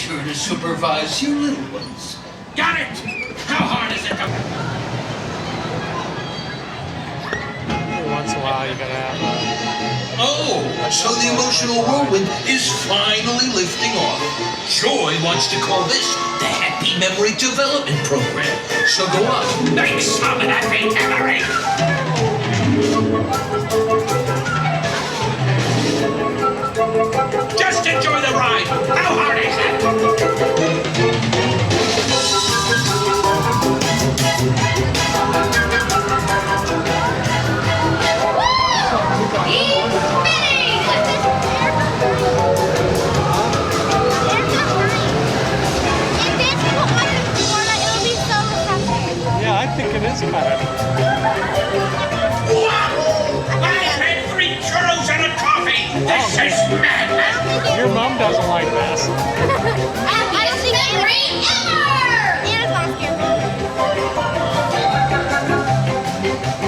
sure to supervise your little ones. Got it! How hard is it to... Every once in a while, you gotta have Oh, so the emotional whirlwind is finally lifting off. Joy wants to call this the Happy Memory Development Program. So go on, Make some happy memory! Just enjoy the ride! How hard is it? Yeah, I think it is kind of. What? I've had 3 churros and a coffee! This is madness! Your mom doesn't like this. I don't think it's great ever!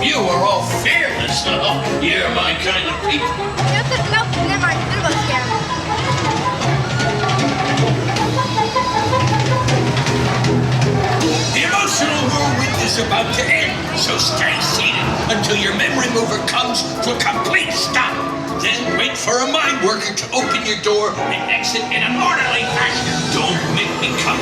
you are all fearless, huh? You're my kind of people. No, never mind. They're both scared. The emotional whirlwind is about to end, so stay seated until your memory mover comes to a complete stop. Then wait for a mind worker to open your door and exit in an orderly fashion. Don't make me come